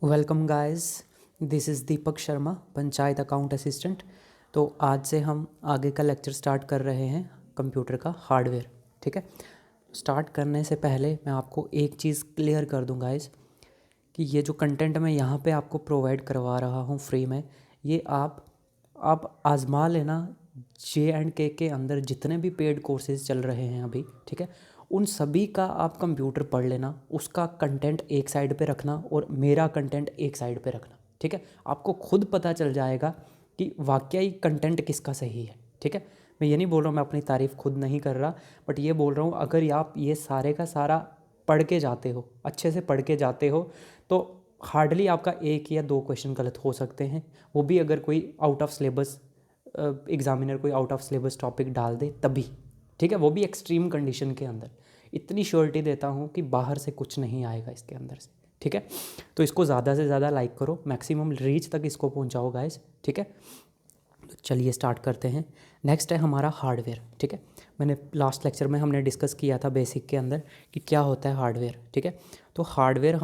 Welcome guys, this is Deepak Sharma, panchayat account assistant. तो आज से हम आगे का लेक्चर स्टार्ट कर रहे हैं कंप्यूटर का हार्डवेयर। ठीक है, स्टार्ट करने से पहले मैं आपको एक चीज़ क्लियर कर दूं गाइस कि ये जो कंटेंट मैं यहाँ पे आपको प्रोवाइड करवा रहा हूँ फ्री में, ये आप आज़मा लेना। J&K के अंदर जितने भी पेड कोर्सेज चल रहे हैं अभी, ठीक है, उन सभी का आप कंप्यूटर पढ़ लेना, उसका कंटेंट एक साइड पे रखना और मेरा कंटेंट एक साइड पे रखना। ठीक है, आपको खुद पता चल जाएगा कि वाकई कंटेंट किसका सही है। ठीक है, मैं ये नहीं बोल रहा हूँ, मैं अपनी तारीफ़ खुद नहीं कर रहा, बट ये बोल रहा हूँ अगर आप ये सारे का सारा पढ़ के जाते हो, अच्छे से पढ़ के जाते हो, तो हार्डली आपका एक या दो क्वेश्चन गलत हो सकते हैं, वो भी अगर कोई आउट ऑफ सिलेबस एग्जामिनर कोई आउट ऑफ सिलेबस टॉपिक डाल दे तभी। ठीक है, वो भी एक्सट्रीम कंडीशन के अंदर। इतनी श्योरिटी देता हूँ कि बाहर से कुछ नहीं आएगा इसके अंदर से। ठीक है, तो इसको ज़्यादा से ज़्यादा लाइक करो, मैक्सिमम रीच तक इसको पहुँचाओ गाइस। ठीक है, तो चलिए स्टार्ट करते हैं। नेक्स्ट है हमारा हार्डवेयर। ठीक है, मैंने लास्ट लेक्चर में हमने डिस्कस किया था बेसिक के अंदर कि क्या होता है हार्डवेयर। ठीक है, तो हार्डवेयर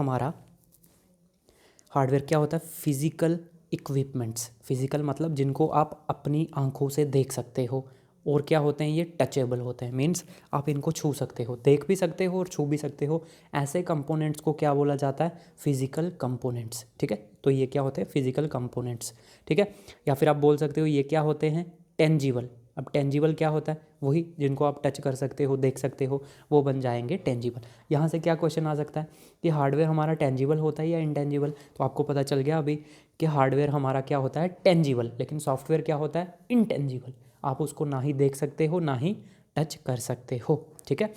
क्या होता है? Physical equipments. फिज़िकल मतलब जिनको आप अपनी आंखों से देख सकते हो, और क्या होते हैं? ये टचेबल होते हैं, मीन्स आप इनको छू सकते हो, देख भी सकते हो और छू भी सकते हो। ऐसे कंपोनेंट्स को क्या बोला जाता है? Physical components. ठीक है, तो ये क्या होते हैं? Physical components. ठीक है, या फिर आप बोल सकते हो ये क्या होते हैं? टेंजिबल। अब टेंजिबल क्या होता है? वही जिनको आप टच कर सकते हो, देख सकते हो, वो बन जाएंगे टेंजिबल। यहाँ से क्या क्वेश्चन आ सकता है कि हार्डवेयर हमारा टेंजिबल होता है या इंटेंजिबल? तो आपको पता चल गया अभी कि हार्डवेयर हमारा क्या होता है? टेंजिबल, लेकिन सॉफ्टवेयर क्या होता है? इंटेंजिबल। आप उसको ना ही देख सकते हो ना ही टच कर सकते हो। ठीक है,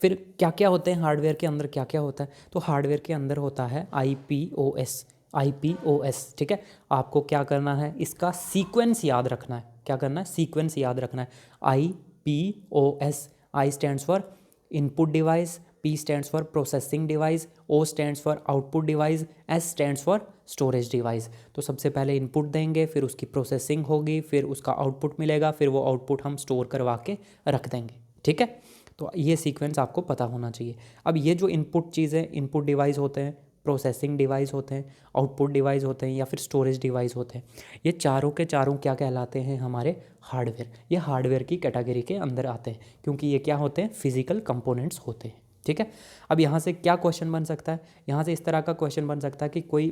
फिर क्या क्या होते हैं हार्डवेयर के अंदर? क्या क्या होता है? तो हार्डवेयर के अंदर होता है आई पी ओ एस। ठीक है, आपको क्या करना है? इसका सीक्वेंस याद रखना है। क्या करना है? सीक्वेंस याद रखना है। I P O S. I stands for input device, P stands for processing device, O stands for output device, S stands for storage device. तो सबसे पहले इनपुट देंगे, फिर उसकी प्रोसेसिंग होगी, फिर उसका आउटपुट मिलेगा, फिर वो आउटपुट हम स्टोर करवा के रख देंगे। ठीक है, तो ये सीक्वेंस आपको पता होना चाहिए। अब ये जो इनपुट चीज़ें, इनपुट डिवाइस होते हैं, प्रोसेसिंग डिवाइस होते हैं, आउटपुट डिवाइस होते हैं, या फिर स्टोरेज डिवाइस होते हैं, ये चारों के चारों क्या कहलाते हैं? हमारे हार्डवेयर। ये हार्डवेयर की कैटेगरी के अंदर आते हैं, क्योंकि ये क्या होते हैं? फिजिकल कंपोनेंट्स होते हैं। ठीक है, अब यहाँ से क्या क्वेश्चन बन सकता है? यहाँ से इस तरह का क्वेश्चन बन सकता है कि कोई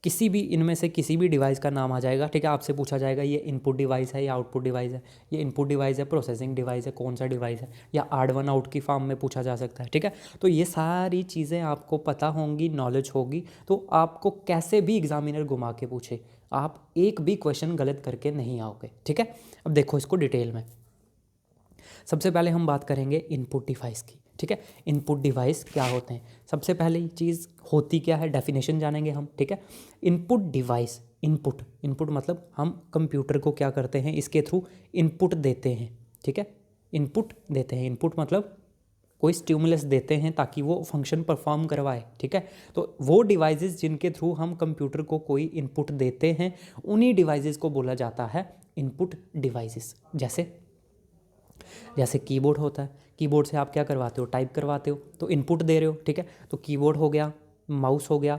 किसी भी इनमें से किसी भी डिवाइस का नाम आ जाएगा। ठीक है, आपसे पूछा जाएगा ये इनपुट डिवाइस है या आउटपुट डिवाइस है, ये इनपुट डिवाइस है, प्रोसेसिंग डिवाइस है, कौन सा डिवाइस है, या आड वन आउट की फॉर्म में पूछा जा सकता है। ठीक है, तो ये सारी चीज़ें आपको पता होंगी, नॉलेज होगी, तो आपको कैसे भी एग्जामिनर घुमा के पूछे, आप एक भी क्वेश्चन गलत करके नहीं आओगे। ठीक है, अब देखो इसको डिटेल में। सबसे पहले हम बात करेंगे इनपुट डिवाइस की। ठीक है, इनपुट डिवाइस क्या होते हैं? सबसे पहले चीज़ होती क्या है, डेफिनेशन जानेंगे हम। ठीक है, इनपुट डिवाइस, इनपुट मतलब हम कंप्यूटर को क्या करते हैं? इसके थ्रू इनपुट देते हैं। ठीक है, इनपुट देते हैं, इनपुट मतलब कोई स्टिमुलस देते हैं ताकि वो फंक्शन परफॉर्म करवाए। ठीक है, तो वो डिवाइसेस जिनके थ्रू हम कंप्यूटर को कोई इनपुट देते हैं, उन्हीं डिवाइसेस को बोला जाता है इनपुट डिवाइसेस। जैसे कीबोर्ड होता है, कीबोर्ड से आप क्या करवाते हो? टाइप करवाते हो, तो इनपुट दे रहे हो। ठीक है, तो कीबोर्ड हो गया, माउस हो गया,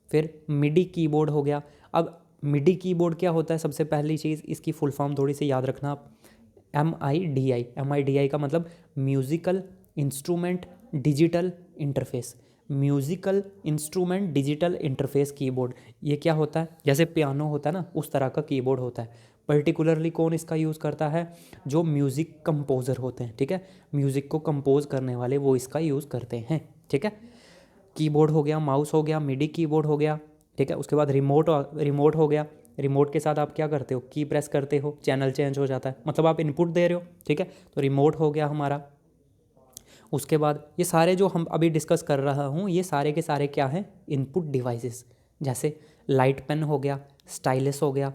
फिर मिडी कीबोर्ड हो गया। अब मिडी कीबोर्ड क्या होता है? सबसे पहली चीज़ इसकी फुल फॉर्म थोड़ी सी याद रखना आप। MIDI का मतलब musical instrument digital interface. Musical instrument digital interface keyboard, ये क्या होता है? जैसे पियानो होता है ना, उस तरह का कीबोर्ड होता है। पर्टिकुलरली कौन इसका यूज़ करता है? जो म्यूज़िक कंपोज़र होते हैं। ठीक है, म्यूज़िक को कंपोज करने वाले वो इसका यूज़ करते हैं। ठीक है, कीबोर्ड हो गया, माउस हो गया, मिडी कीबोर्ड हो गया। ठीक है, उसके बाद रिमोट हो गया। रिमोट के साथ आप क्या करते हो? की प्रेस करते हो, चैनल चेंज हो जाता है, मतलब आप इनपुट दे रहे हो। ठीक है, तो रिमोट हो गया हमारा। उसके बाद ये सारे जो हम अभी डिस्कस कर रहा हूँ, ये सारे के सारे क्या हैं? Input devices. जैसे लाइट पेन हो गया, स्टाइलस हो गया,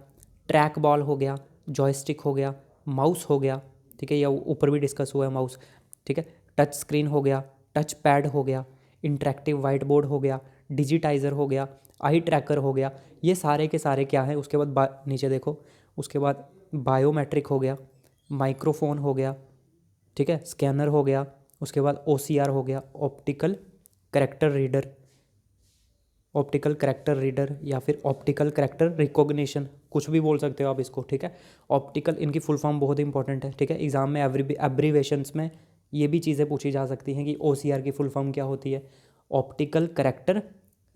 ट्रैक बॉल हो गया, जॉयस्टिक हो गया, माउस हो गया। ठीक है, या ऊपर भी डिस्कस हुआ है माउस। ठीक है, टच स्क्रीन हो गया, टच पैड हो गया, इंटरेक्टिव वाइट बोर्ड हो गया, डिजिटाइज़र हो गया, आई ट्रैकर हो गया। ये सारे के सारे क्या हैं? उसके बाद नीचे देखो, उसके बाद बायोमेट्रिक हो गया, माइक्रोफोन हो गया। ठीक है, स्कैनर हो गया, उसके बाद OCR हो गया, optical character reader. Optical character reader या फिर ऑप्टिकल करैक्टर रिकॉग्निशन, कुछ भी बोल सकते हो आप इसको, ठीक है। ऑप्टिकल, इनकी फुल फॉर्म बहुत इंपॉर्टेंट है, ठीक है। एग्जाम में एब्रीवेशंस में ये भी चीज़ें पूछी जा सकती हैं कि OCR की फुल फॉर्म क्या होती है। ऑप्टिकल करैक्टर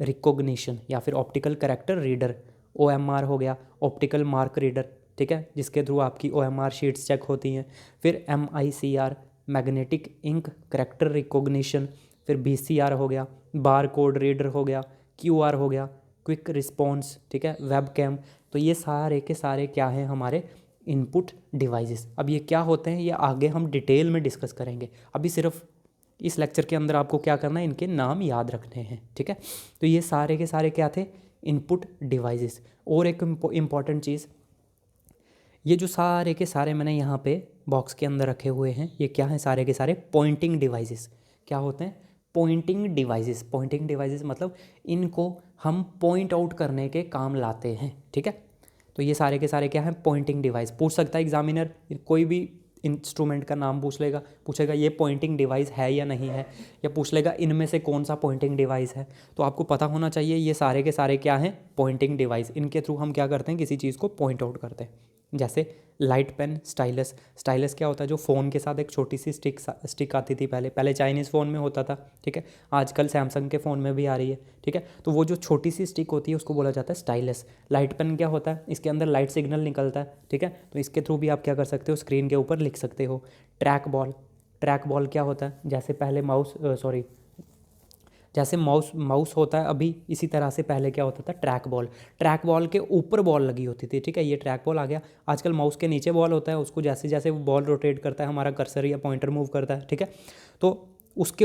रिकॉग्निशन या फिर ऑप्टिकल करैक्टर रीडर, OMR हो गया, ऑप्टिकल मार्क रीडर, ठीक है, जिसके थ्रू आपकी OMR शीट्स चेक होती हैं। फिर MICR magnetic ink character recognition, फिर BCR हो गया, बार कोड रीडर हो गया, QR हो गया, क्विक रिस्पॉन्स, ठीक है, वेब कैम। तो ये सारे के सारे क्या हैं हमारे इनपुट डिवाइसेस। अब ये क्या होते हैं ये आगे हम डिटेल में डिस्कस करेंगे, अभी सिर्फ इस लेक्चर के अंदर आपको क्या करना है, इनके नाम याद रखने हैं, ठीक है। तो ये सारे के सारे क्या थे, इनपुट डिवाइसेस। और एक इम्पॉर्टेंट चीज़, ये जो सारे के सारे मैंने यहाँ पे बॉक्स के अंदर रखे हुए हैं, ये क्या हैं, सारे के सारे पॉइंटिंग डिवाइसेस। क्या होते हैं, पॉइंटिंग डिवाइसेस। पॉइंटिंग डिवाइसेस मतलब इनको हम पॉइंट आउट करने के काम लाते हैं, ठीक है। तो ये सारे के सारे क्या हैं, पॉइंटिंग डिवाइस। पूछ सकता है एग्जामिनर, कोई भी इंस्ट्रूमेंट का नाम पूछेगा ये पॉइंटिंग डिवाइस है या नहीं है, या पूछ लेगा इनमें से कौन सा पॉइंटिंग डिवाइस है। तो आपको पता होना चाहिए ये सारे के सारे क्या हैं, पॉइंटिंग डिवाइस। इनके थ्रू हम क्या करते हैं, किसी चीज़ को पॉइंट आउट करते हैं। जैसे लाइट पेन, स्टाइलस। स्टाइलस क्या होता है, जो फ़ोन के साथ एक छोटी सी स्टिक आती थी पहले चाइनीज़ फ़ोन में होता था, ठीक है, आजकल सैमसंग के फ़ोन में भी आ रही है, ठीक है। तो वो जो छोटी सी स्टिक होती है उसको बोला जाता है स्टाइलस। लाइट पेन क्या होता है, इसके अंदर लाइट सिग्नल निकलता है, ठीक है, तो इसके थ्रू भी आप क्या कर सकते हो, स्क्रीन के ऊपर लिख सकते हो। Track ball. ट्रैक बॉल क्या होता है, जैसे पहले जैसे माउस होता है अभी, इसी तरह से पहले क्या होता था, ट्रैक बॉल। ट्रैक बॉल के ऊपर बॉल लगी होती थी, ठीक है, ये ट्रैक बॉल आ गया। आजकल माउस के नीचे बॉल होता है, उसको जैसे जैसे वो बॉल रोटेट करता है, हमारा कर्सर या पॉइंटर मूव करता है, ठीक है, तो उसके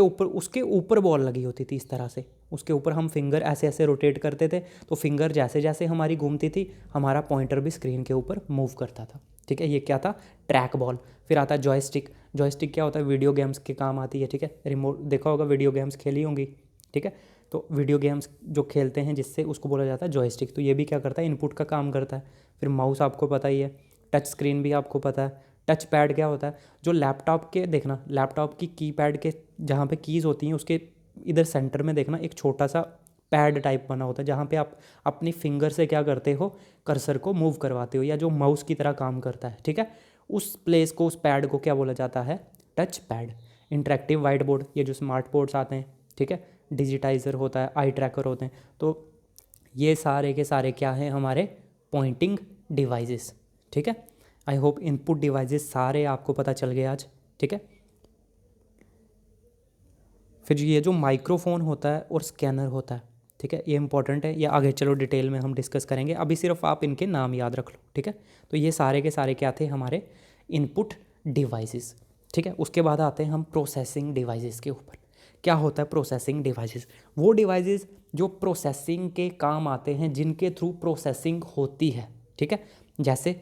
ऊपर बॉल लगी होती थी इस तरह से। उसके ऊपर हम फिंगर ऐसे ऐसे रोटेट करते थे, तो फिंगर जैसे जैसे हमारी घूमती थी, हमारा पॉइंटर भी स्क्रीन के ऊपर मूव करता था, ठीक है। ये क्या था, ट्रैक बॉल। फिर आता है जॉयस्टिक। जॉयस्टिक क्या होता है, वीडियो गेम्स के काम आती है, ठीक है। रिमोट देखा होगा, वीडियो गेम्स खेली होंगी, ठीक है। तो वीडियो गेम्स जो खेलते हैं जिससे, उसको बोला जाता है जॉयस्टिक। तो ये भी क्या करता है, इनपुट का काम करता है। फिर माउस आपको पता ही है, टच स्क्रीन भी आपको पता है। टच पैड क्या होता है, जो लैपटॉप के, देखना लैपटॉप की कीपैड के जहाँ पे कीज़ होती हैं उसके इधर सेंटर में देखना एक छोटा सा पैड टाइप बना होता है, जहाँ पे आप अपनी फिंगर से क्या करते हो, कर्सर को मूव करवाते हो, या जो माउस की तरह काम करता है, ठीक है। उस प्लेस को, उस पैड को क्या बोला जाता है, touch pad. Interactive white board, ये जो स्मार्ट बोर्ड्स आते हैं, ठीक है, डिजिटाइज़र होता है, आई ट्रैकर होते हैं। तो ये सारे के सारे क्या हैं, हमारे पॉइंटिंग डिवाइसेस, ठीक है। आई होप इनपुट डिवाइसेस सारे आपको पता चल गए आज, ठीक है। फिर ये जो माइक्रोफोन होता है और स्कैनर होता है, ठीक है, ये इंपॉर्टेंट है, ये आगे चलो डिटेल में हम डिस्कस करेंगे, अभी सिर्फ आप इनके नाम याद रख लो, ठीक है। तो ये सारे के सारे क्या थे, हमारे इनपुट डिवाइसेस, ठीक है। उसके बाद आते हैं हम प्रोसेसिंग डिवाइसेस के ऊपर। क्या होता है प्रोसेसिंग डिवाइसेस, वो डिवाइसेस जो प्रोसेसिंग के काम आते हैं, जिनके थ्रू प्रोसेसिंग होती है, ठीक है। जैसे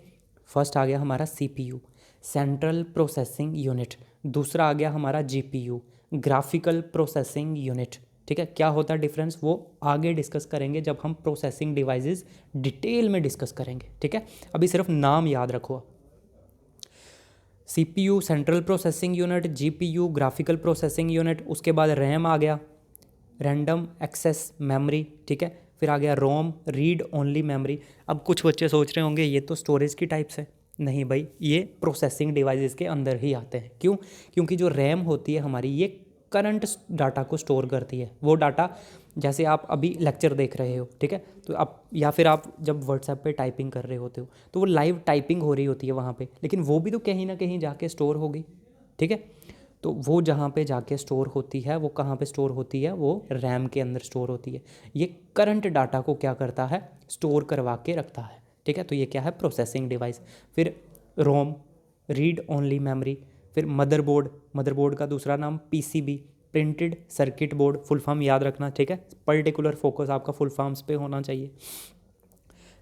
फर्स्ट आ गया हमारा CPU, सेंट्रल प्रोसेसिंग यूनिट। दूसरा आ गया हमारा GPU, ग्राफिकल प्रोसेसिंग यूनिट, ठीक है। क्या होता है डिफरेंस, वो आगे डिस्कस करेंगे जब हम प्रोसेसिंग डिवाइसेस डिटेल में डिस्कस करेंगे, ठीक है। अभी सिर्फ नाम याद रखो, CPU central processing unit, GPU graphical processing unit. उसके बाद रैम आ गया, रैंडम एक्सेस मेमोरी, ठीक है। फिर आ गया रोम, रीड ओनली मेमोरी। अब कुछ बच्चे सोच रहे होंगे ये तो स्टोरेज की टाइप्स है। नहीं भाई, ये प्रोसेसिंग डिवाइसेस के अंदर ही आते हैं। क्यों, क्योंकि जो रैम होती है हमारी, ये करंट डाटा को स्टोर करती है। वो डाटा, जैसे आप अभी लेक्चर देख रहे हो, ठीक है, तो आप, या फिर आप जब व्हाट्सएप पे टाइपिंग कर रहे होते हो, तो वो लाइव टाइपिंग हो रही होती है वहाँ पे, लेकिन वो भी तो कहीं ना कहीं जाके स्टोर होगी, ठीक है। तो वो जहाँ पे जाके स्टोर होती है, वो कहाँ पे स्टोर होती है, वो रैम के अंदर स्टोर होती है। ये करंट डाटा को क्या करता है, स्टोर करवा के रखता है, ठीक है। तो ये क्या है, प्रोसेसिंग डिवाइस। फिर रोम, रीड ओनली मेमोरी। फिर मदरबोर्ड, मदरबोर्ड का दूसरा नाम PCB, printed circuit board, full form याद रखना, ठीक है। पर्टिकुलर फोकस आपका फुल फॉर्म्स पे होना चाहिए,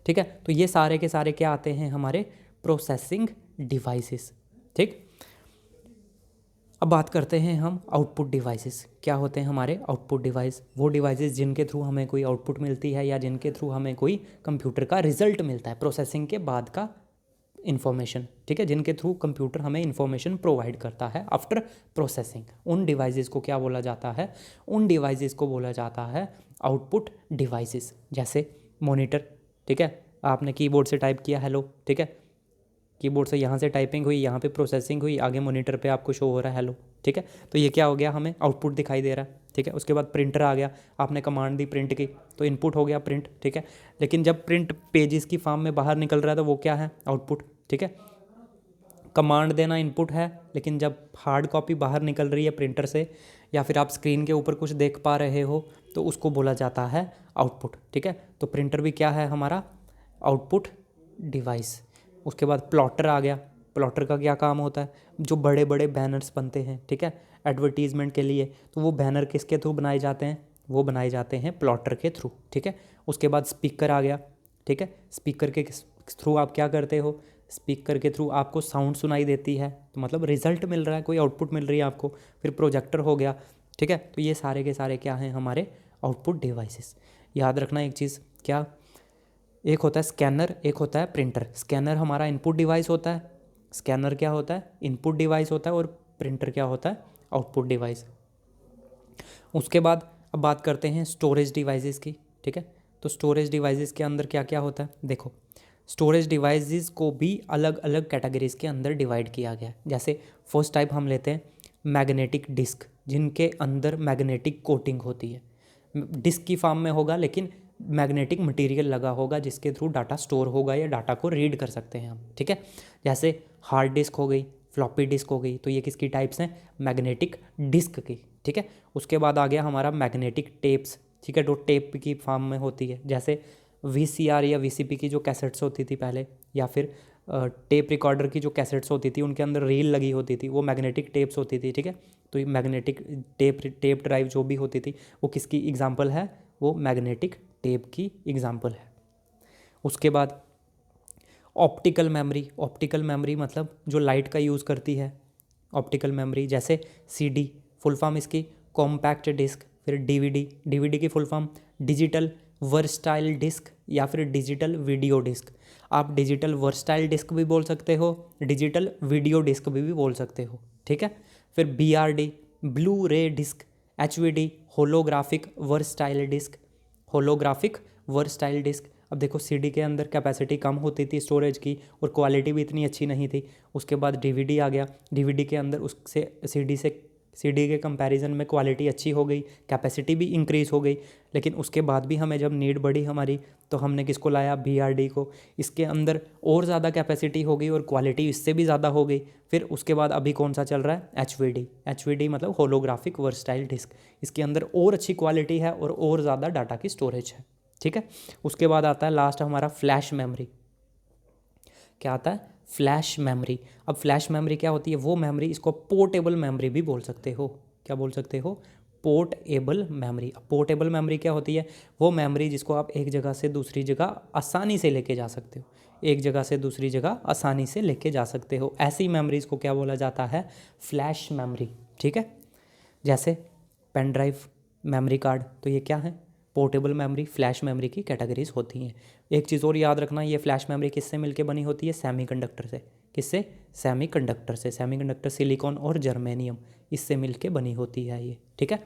ठीक है। तो ये सारे के सारे क्या आते हैं, हमारे प्रोसेसिंग डिवाइसेस, ठीक। अब बात करते हैं हम आउटपुट डिवाइसेस। क्या होते हैं हमारे आउटपुट डिवाइस, वो डिवाइसेस जिनके थ्रू हमें कोई आउटपुट मिलती है, या जिनके थ्रू हमें कोई कंप्यूटर का रिजल्ट मिलता है, प्रोसेसिंग के बाद का इन्फॉर्मेशन, ठीक है, जिनके थ्रू कंप्यूटर हमें इन्फॉर्मेशन प्रोवाइड करता है आफ्टर प्रोसेसिंग। उन डिवाइसेस को क्या बोला जाता है? उन डिवाइसेस को बोला जाता है आउटपुट डिवाइसेस। जैसे मॉनिटर, ठीक है, आपने कीबोर्ड से टाइप किया हेलो, ठीक है, कीबोर्ड से यहाँ से टाइपिंग हुई, यहाँ पे प्रोसेसिंग हुई, आगे मॉनिटर पे आपको शो हो रहा है हेलो, ठीक है, तो ये क्या हो गया, हमें आउटपुट दिखाई दे रहा है, ठीक है। उसके बाद प्रिंटर आ गया, आपने कमांड दी प्रिंट की, तो इनपुट हो गया प्रिंट, ठीक है। लेकिन जब प्रिंट पेजेस की फॉर्म में बाहर निकल रहा है तो वो क्या है? आउटपुट, ठीक है। कमांड देना इनपुट है, लेकिन जब हार्ड कॉपी बाहर निकल रही है प्रिंटर से, या फिर आप स्क्रीन के ऊपर कुछ देख पा रहे हो, तो उसको बोला जाता है आउटपुट, ठीक है। तो प्रिंटर भी क्या है हमारा? Output device. उसके बाद प्लॉटर आ गया। प्लॉटर का क्या काम होता है? जो बड़े बड़े बैनर्स बनते हैं, ठीक है, एडवर्टीजमेंट के लिए, तो वो बैनर किसके थ्रू बनाए जाते हैं? वो बनाए जाते हैं प्लॉटर के थ्रू, ठीक है। उसके बाद स्पीकर आ गया, ठीक है। स्पीकर के थ्रू आप क्या करते हो? स्पीकर के थ्रू आपको साउंड सुनाई देती है, तो मतलब रिजल्ट मिल रहा है, कोई आउटपुट मिल रही है आपको। फिर प्रोजेक्टर हो गया, ठीक है। तो ये सारे के सारे क्या हैं? हमारे आउटपुट डिवाइसेस। याद रखना एक चीज़, क्या? एक होता है स्कैनर, एक होता है प्रिंटर। स्कैनर हमारा इनपुट डिवाइस होता है, स्कैनर क्या होता है? इनपुट डिवाइस होता है, और प्रिंटर क्या होता है? Output device. उसके बाद अब बात करते हैं स्टोरेज डिवाइसेस की, ठीक है। तो स्टोरेज डिवाइसेस के अंदर क्या क्या होता है? देखो, स्टोरेज डिवाइसेस को भी अलग अलग कैटेगरीज के अंदर डिवाइड किया गया है। जैसे फर्स्ट टाइप हम लेते हैं मैग्नेटिक डिस्क, जिनके अंदर मैग्नेटिक कोटिंग होती है। डिस्क की फॉर्म में होगा, लेकिन मैग्नेटिक मटेरियल लगा होगा, जिसके थ्रू डाटा स्टोर होगा या डाटा को रीड कर सकते हैं हम, ठीक है। जैसे हार्ड डिस्क हो गई, फ्लॉपी डिस्क हो गई, तो ये किसकी टाइप्स हैं? मैग्नेटिक डिस्क की, ठीक है। उसके बाद आ गया हमारा मैग्नेटिक टेप्स, ठीक है, जो टेप की फॉर्म में होती है। जैसे VCR या VCP की जो कैसेट्स होती थी पहले, या फिर टेप रिकॉर्डर की जो कैसेट्स होती थी, उनके अंदर रील लगी होती थी, वो मैग्नेटिक टेप्स होती थी, ठीक है। तो ये मैग्नेटिक टेप ड्राइव जो भी होती थी, वो किसकी एग्जांपल है? वो मैग्नेटिक टेप की एग्जांपल है। उसके बाद ऑप्टिकल मेमोरी। ऑप्टिकल मेमोरी मतलब जो लाइट का यूज़ करती है, ऑप्टिकल मेमोरी। जैसे CD, फुल फॉर्म इसकी कॉम्पैक्ट डिस्क। फिर DVD की full form digital versatile disc, या फिर डिजिटल वीडियो डिस्क। आप डिजिटल वर्सटाइल डिस्क भी बोल सकते हो, डिजिटल वीडियो डिस्क भी बोल सकते हो, ठीक है। फिर BRD, Blu ray disc. HVD, holographic versatile disc. Holographic versatile disc. अब देखो, CD के अंदर कैपेसिटी कम होती थी स्टोरेज की, और क्वालिटी भी इतनी अच्छी नहीं थी। उसके बाद DVD आ गया। DVD के अंदर उससे CD के कंपैरिजन में क्वालिटी अच्छी हो गई, कैपेसिटी भी इंक्रीज़ हो गई। लेकिन उसके बाद भी हमें जब नीड बढ़ी हमारी, तो हमने किसको लाया? BRD को। इसके अंदर और ज़्यादा कैपेसिटी हो गई और क्वालिटी इससे भी ज़्यादा हो गई। फिर उसके बाद अभी कौन सा चल रहा है? HVD मतलब होलोग्राफिक वर्सटाइल डिस्क। इसके अंदर और अच्छी क्वालिटी है और ज़्यादा डाटा की स्टोरेज है, ठीक है। उसके बाद आता है लास्ट हमारा फ्लैश मेमोरी। क्या आता है? Flash memory. अब फ्लैश मेमोरी क्या होती है? वो मेमोरी, इसको पोर्टेबल मेमोरी भी बोल सकते हो। क्या बोल सकते हो? Portable memory. अब पोर्टेबल मेमोरी क्या होती है? वो मेमोरी जिसको आप एक जगह से दूसरी जगह आसानी से लेके जा सकते हो, एक जगह से दूसरी जगह आसानी से लेके जा सकते हो। ऐसी मेमोरीज को क्या बोला जाता है? फ्लैश मेमोरी, ठीक है। जैसे पेन ड्राइव, मेमोरी कार्ड, तो ये क्या है? पोर्टेबल मेमोरी, फ्लैश मेमोरी की कैटेगरीज होती हैं। एक चीज़ और याद रखना, ये फ्लैश मेमोरी किससे मिलके बनी होती है? सेमीकंडक्टर से। किससे? सेमीकंडक्टर से। सेमीकंडक्टर सिलिकॉन और जर्मेनियम, इससे मिलके बनी होती है ये, ठीक है।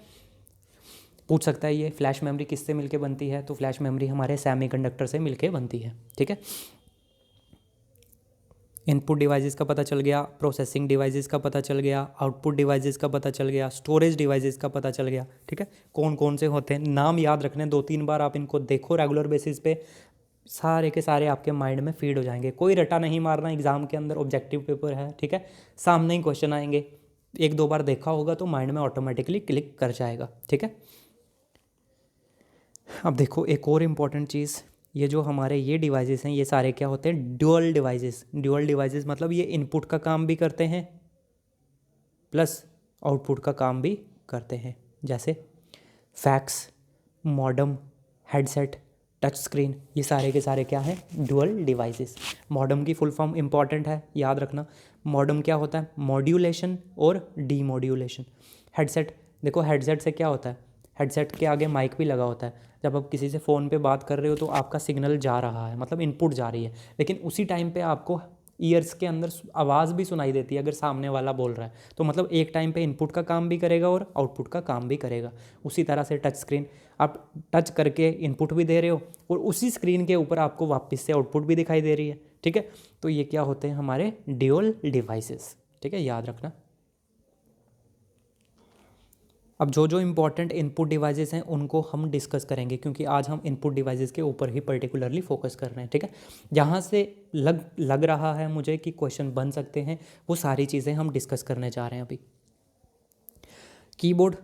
पूछ सकता है ये फ्लैश मेमोरी किससे मिलके बनती है? तो फ्लैश मेमोरी हमारे सेमीकंडक्टर से मिलके बनती है, ठीक है। इनपुट डिवाइसेस का पता चल गया, प्रोसेसिंग डिवाइसेस का पता चल गया, आउटपुट डिवाइसेस का पता चल गया, स्टोरेज डिवाइसेस का पता चल गया, ठीक है। कौन कौन से होते हैं, नाम याद रखने, 2-3 बार आप इनको देखो रेगुलर बेसिस पे, सारे के सारे आपके माइंड में फीड हो जाएंगे। कोई रटा नहीं मारना, एग्जाम के अंदर ऑब्जेक्टिव पेपर है, ठीक है, सामने ही क्वेश्चन आएंगे। 1-2 बार देखा होगा तो माइंड में ऑटोमेटिकली क्लिक कर जाएगा, ठीक है। अब देखो एक और इम्पॉर्टेंट चीज़, ये जो हमारे ये डिवाइसेस हैं, ये सारे क्या होते हैं? Dual devices. ड्यूअल डिवाइसेस मतलब ये इनपुट का काम भी करते हैं प्लस आउटपुट का काम भी करते हैं। जैसे fax, modem, headset, touch screen, ये सारे के सारे क्या हैं? Dual devices. मॉडेम की फुल फॉर्म इंपॉर्टेंट है, याद रखना। मॉडेम क्या होता है? मॉड्यूलेशन और डीमॉड्यूलेशन। हेडसेट, देखो हेडसेट से क्या होता है? हेडसेट के आगे माइक भी लगा होता है। जब आप किसी से फ़ोन पे बात कर रहे हो तो आपका सिग्नल जा रहा है, मतलब इनपुट जा रही है, लेकिन उसी टाइम पे आपको ईयर्स के अंदर आवाज़ भी सुनाई देती है अगर सामने वाला बोल रहा है। तो मतलब एक टाइम पे इनपुट का काम भी करेगा और आउटपुट का काम भी करेगा। उसी तरह से टच स्क्रीन, आप टच करके इनपुट भी दे रहे हो और उसी स्क्रीन के ऊपर आपको वापस से आउटपुट भी दिखाई दे रही है, ठीक है। तो ये क्या होते हैं हमारे ड्यूल डिवाइसेस, ठीक है, याद रखना। अब जो जो इम्पोर्टेंट इनपुट डिवाइसेस हैं उनको हम डिस्कस करेंगे, क्योंकि आज हम इनपुट डिवाइसेस के ऊपर ही पर्टिकुलरली फोकस कर रहे हैं, ठीक है। जहाँ से लग रहा है मुझे कि क्वेश्चन बन सकते हैं, वो सारी चीज़ें हम डिस्कस करने जा रहे हैं अभी। कीबोर्ड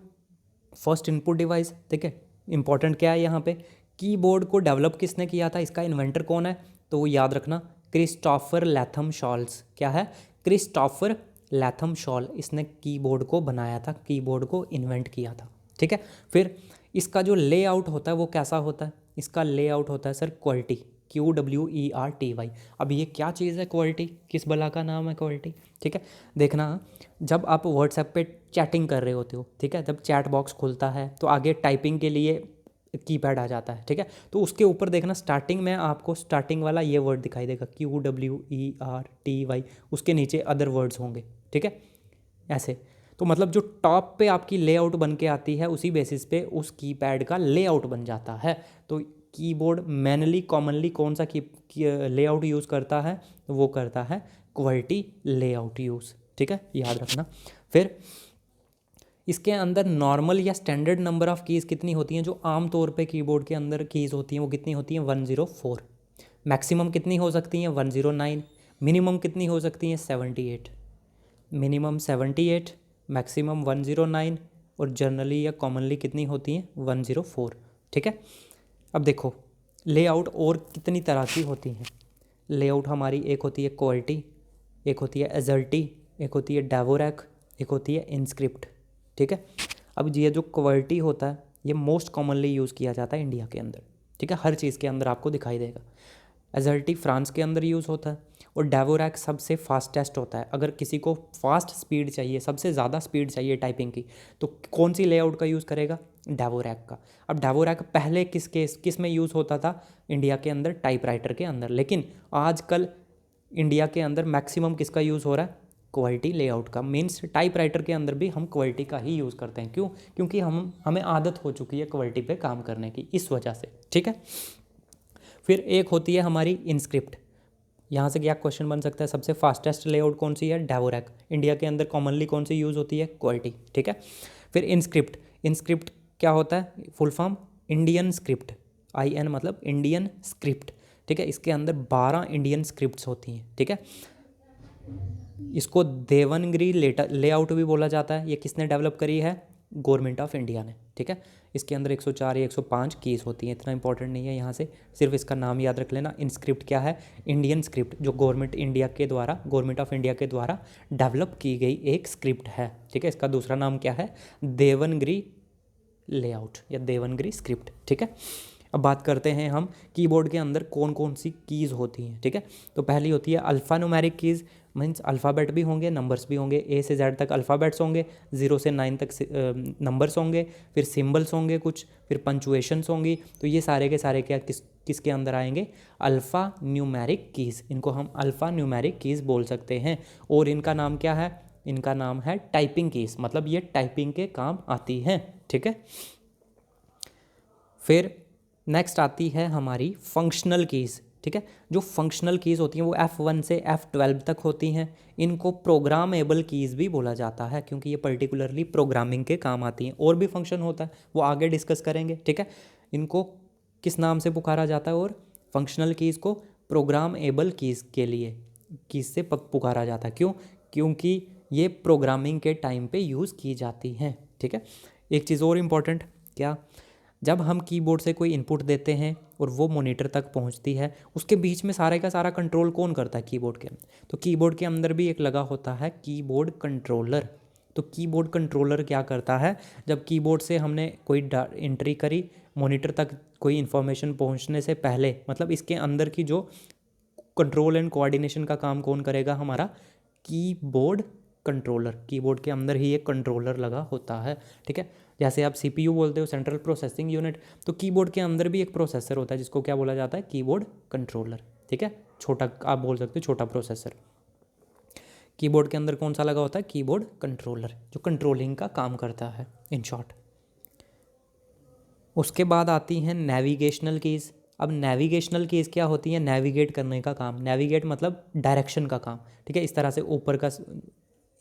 फर्स्ट इनपुट डिवाइस, ठीक है। इंपॉर्टेंट क्या है यहाँ पे, कीबोर्ड को डेवलप किसने किया था, इसका इन्वेंटर कौन है, तो वो याद रखना क्रिस्टोफर लैथम शॉल्स। क्या है, क्रिस्टोफर लैथम शॉल, इसने कीबोर्ड को बनाया था, कीबोर्ड को इन्वेंट किया था, ठीक है। फिर इसका जो लेआउट होता है वो कैसा होता है, इसका लेआउट होता है सर क्वालिटी, QWERTY। अब ये क्या चीज़ है क्वालिटी, किस बला का नाम है क्वालिटी, ठीक है। देखना, जब आप व्हाट्सएप पे चैटिंग कर रहे होते हो, ठीक है, जब चैट बॉक्स खुलता है तो आगे टाइपिंग के लिए कीपैड आ जाता है, ठीक है। तो उसके ऊपर देखना स्टार्टिंग में आपको स्टार्टिंग वाला ये वर्ड दिखाई देगा QWERTY, उसके नीचे अदर वर्ड्स होंगे, ठीक है, ऐसे। तो मतलब जो टॉप पे आपकी लेआउट बन के आती है उसी बेसिस पे उस कीपैड का लेआउट बन जाता है। तो कीबोर्ड मैनली कॉमनली कौन सा लेआउट यूज़ करता है, तो वो करता है क्वालिटी लेआउट यूज़, ठीक है, याद रखना। फिर इसके अंदर नॉर्मल या स्टैंडर्ड नंबर ऑफ़ कीज़ कितनी होती हैं, जो आम तौर पे कीबोर्ड के अंदर कीज़ होती हैं वो कितनी होती हैं, 104। मैक्सिमम कितनी हो सकती हैं, 109। मिनिमम कितनी हो सकती हैं, 78। मिनिमम 78, मैक्सिमम 109 और जनरली या कॉमनली कितनी होती हैं, 104, ठीक है। अब देखो लेआउट और कितनी तरह की होती हैं। लेआउट हमारी एक होती है क्वालिटी, एक होती है एजल्टी, एक होती है डेवोरैक, एक होती है इनस्क्रिप्ट, ठीक है। अब ये जो क्वालिटी होता है ये मोस्ट कॉमनली यूज़ किया जाता है इंडिया के अंदर, ठीक है, हर चीज़ के अंदर आपको दिखाई देगा। एजल्टी फ्रांस के अंदर यूज़ होता है और डेवोरैक सबसे फास्टेस्ट होता है। अगर किसी को फास्ट स्पीड चाहिए, सबसे ज़्यादा स्पीड चाहिए टाइपिंग की, तो कौन सी लेआउट का यूज़ करेगा, डेवोरैक का। अब डेवोरैक पहले किस में यूज़ होता था, इंडिया के अंदर टाइपराइटर के अंदर, लेकिन आजकल इंडिया के अंदर मैक्सिमम किसका यूज़ हो रहा है, क्वालिटी लेआउट का। मीन्स टाइपराइटर के अंदर भी हम क्वालिटी का ही यूज़ करते हैं, क्यों, क्योंकि हमें आदत हो चुकी है क्वालिटी पे काम करने की, इस वजह से, ठीक है। फिर एक होती है हमारी इनस्क्रिप्ट। यहाँ से क्या क्वेश्चन बन सकता है, सबसे फास्टेस्ट लेआउट कौन सी है, डेवोरैक। इंडिया के अंदर कॉमनली कौन सी यूज़ होती है, क्वालिटी, ठीक है। फिर इनस्क्रिप्ट, इनस्क्रिप्ट क्या होता है, full form Indian script, IN मतलब इंडियन स्क्रिप्ट, ठीक है। इसके अंदर 12 इंडियन स्क्रिप्ट्स होती हैं, ठीक है। इसको देवनागरी लेआउट भी बोला जाता है। ये किसने डेवलप करी है, गवर्नमेंट ऑफ इंडिया ने, ठीक है। इसके अंदर 104 या 105 कीज़ होती हैं, इतना इंपॉर्टेंट नहीं है यहाँ से, सिर्फ इसका नाम याद रख लेना। इनस्क्रिप्ट क्या है, इंडियन स्क्रिप्ट, जो गवर्नमेंट ऑफ इंडिया के द्वारा डेवलप की गई एक स्क्रिप्ट है, ठीक है। इसका दूसरा नाम क्या है, देवनागरी लेआउट या देवनागरी स्क्रिप्ट, ठीक है। अब बात करते हैं हम कीबोर्ड के अंदर कौन कौन सी कीज़ होती हैं, ठीक है। तो पहली होती है alpha numeric keys, means alphabet भी होंगे, नंबर्स भी होंगे, A से Z तक अल्फ़ाबेट्स होंगे, 0 से 9 तक नंबर्स होंगे, फिर सिम्बल्स होंगे कुछ, फिर पंचुएशंस होंगी। तो ये सारे के सारे क्या किसके अंदर आएंगे, अल्फ़ा न्यूमेरिक कीज़। इनको हम अल्फ़ा न्यूमेरिक कीज़ बोल सकते हैं। और इनका नाम क्या है, इनका नाम है टाइपिंग कीज़, मतलब ये टाइपिंग के काम आती हैं, ठीक है। फिर नेक्स्ट आती है हमारी फंक्शनल कीज़, ठीक है। जो फंक्शनल कीज़ होती हैं वो F1 से F12 तक होती हैं। इनको प्रोग्रामेबल कीज़ भी बोला जाता है, क्योंकि ये पर्टिकुलरली प्रोग्रामिंग के काम आती हैं। और भी फंक्शन होता है वो आगे डिस्कस करेंगे, ठीक है। इनको किस नाम से पुकारा जाता है, और फंक्शनल कीज़ को प्रोग्रामेबल कीज़ से पुकारा जाता है, क्यों, क्योंकि ये प्रोग्रामिंग के टाइम पे यूज़ की जाती हैं, ठीक है। एक चीज़ और इम्पॉर्टेंट, क्या, जब हम कीबोर्ड से कोई इनपुट देते हैं और वो मॉनिटर तक पहुंचती है, उसके बीच में सारे का सारा कंट्रोल कौन करता है, कीबोर्ड के अंदर। तो कीबोर्ड के अंदर भी एक लगा होता है कीबोर्ड कंट्रोलर। तो कीबोर्ड कंट्रोलर क्या करता है, जब कीबोर्ड से हमने कोई एंट्री करी, मॉनिटर तक कोई इन्फॉर्मेशन पहुंचने से पहले, मतलब इसके अंदर की जो कंट्रोल एंड कोऑर्डिनेशन का काम कौन करेगा, हमारा कीबोर्ड कंट्रोलर। कीबोर्ड के अंदर ही एक कंट्रोलर लगा होता है, ठीक है। जैसे आप CPU बोलते हो, सेंट्रल प्रोसेसिंग यूनिट, तो कीबोर्ड के अंदर भी एक प्रोसेसर होता है जिसको क्या बोला जाता है, कीबोर्ड कंट्रोलर, ठीक है, छोटा आप बोल सकते हो छोटा प्रोसेसर। कीबोर्ड के अंदर कौन सा लगा होता है, कीबोर्ड कंट्रोलर, जो कंट्रोलिंग का काम करता है इन शॉर्ट। उसके बाद आती हैं नेविगेशनल कीज़। अब नेविगेशनल कीज़ क्या होती है, नेविगेट करने का काम, नेविगेट मतलब डायरेक्शन का काम, ठीक है। इस तरह से ऊपर का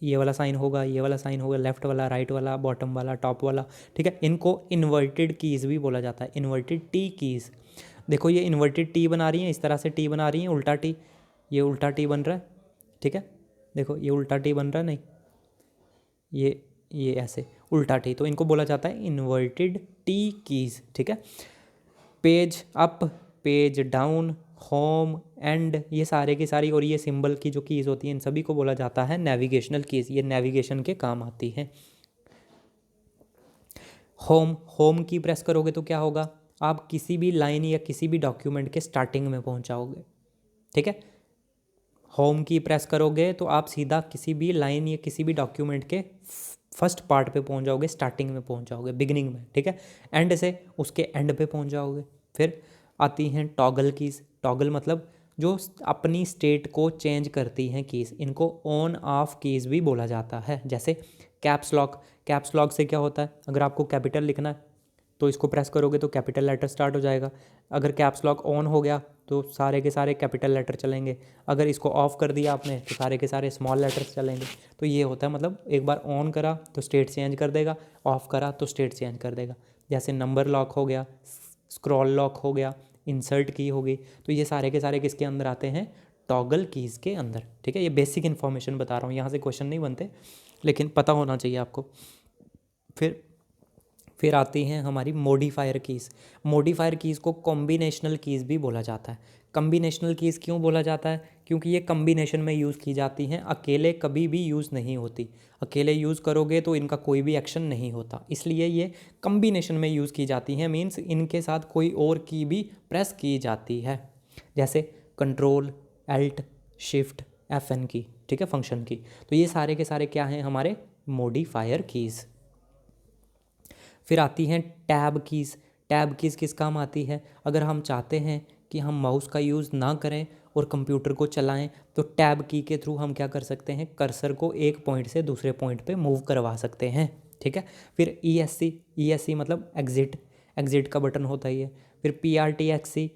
ये वाला साइन होगा, ये वाला साइन होगा, लेफ्ट वाला, राइट वाला, बॉटम वाला, टॉप वाला, ठीक है। इनको इन्वर्टेड कीज़ भी बोला जाता है, इन्वर्टेड टी कीज़। देखो ये इन्वर्टेड टी बना रही हैं, इस तरह से टी बना रही हैं, उल्टा टी, ये उल्टा टी बन रहा है, ठीक है। देखो ये उल्टा टी बन रहा है, नहीं ये ऐसे उल्टा टी, तो इनको बोला जाता है इन्वर्टेड टी कीज़, ठीक है। Page up, page down, home, and, ये सारे की सारी, और ये सिंबल की जो कीज़ होती हैं इन सभी को बोला जाता है नेविगेशनल कीज़। ये नेविगेशन के काम आती हैं। होम की प्रेस करोगे तो क्या होगा, आप किसी भी लाइन या किसी भी डॉक्यूमेंट के स्टार्टिंग में पहुंच जाओगे, ठीक है। होम की प्रेस करोगे तो आप सीधा किसी भी लाइन या किसी भी डॉक्यूमेंट के फर्स्ट पार्ट पे पहुंच जाओगे, स्टार्टिंग में पहुंच जाओगे, बिगिनिंग में, ठीक है। एंड से उसके एंड पे पहुंच जाओगे। फिर आती हैं टॉगल कीज़। टॉगल मतलब जो अपनी स्टेट को चेंज करती हैं कीज़, इनको ऑन ऑफ कीज़ भी बोला जाता है। जैसे कैप्स लॉक, कैप्स लॉक से क्या होता है, अगर आपको कैपिटल लिखना है तो इसको प्रेस करोगे तो कैपिटल लेटर स्टार्ट हो जाएगा। अगर कैप्स लॉक ऑन हो गया तो सारे के सारे कैपिटल लेटर चलेंगे। अगर इसको ऑफ कर दिया आपने तो सारे के सारे स्मॉल लेटर्स चलेंगे। तो ये होता है, मतलब एक बार ऑन करा तो स्टेट चेंज कर देगा, ऑफ करा तो स्टेट चेंज कर देगा। जैसे नंबर लॉक हो गया, स्क्रॉल लॉक हो गया, इंसर्ट की हो गई, तो ये सारे के सारे किसके अंदर आते हैं, टॉगल कीज़ के अंदर, ठीक है। ये बेसिक इन्फॉर्मेशन बता रहा हूँ, यहाँ से क्वेश्चन नहीं बनते, लेकिन पता होना चाहिए आपको। फिर आती हैं हमारी मॉडिफायर कीज़। मॉडिफायर कीज़ को कॉम्बिनेशनल कीज़ भी बोला जाता है। कॉम्बिनेशनल कीज़ क्यों बोला जाता है, क्योंकि ये कॉम्बिनेशन में यूज़ की जाती हैं, अकेले कभी भी यूज़ नहीं होती। अकेले यूज़ करोगे तो इनका कोई भी एक्शन नहीं होता, इसलिए ये कॉम्बिनेशन में यूज़ की जाती हैं, मीन्स इनके साथ कोई और की भी प्रेस की जाती है। जैसे कंट्रोल, एल्ट, शिफ्ट, FN की, ठीक है, फंक्शन की। तो ये सारे के सारे क्या हैं, हमारे मॉडिफायर कीज़। फिर आती हैं टैब कीज़। टैब कीज़ किस काम आती है, अगर हम चाहते हैं कि हम माउस का यूज़ ना करें और कंप्यूटर को चलाएं तो टैब की के थ्रू हम क्या कर सकते हैं, कर्सर को एक पॉइंट से दूसरे पॉइंट पे मूव करवा सकते हैं, ठीक है। फिर ESC मतलब एग्जिट का बटन होता ही है। फिर PRTSC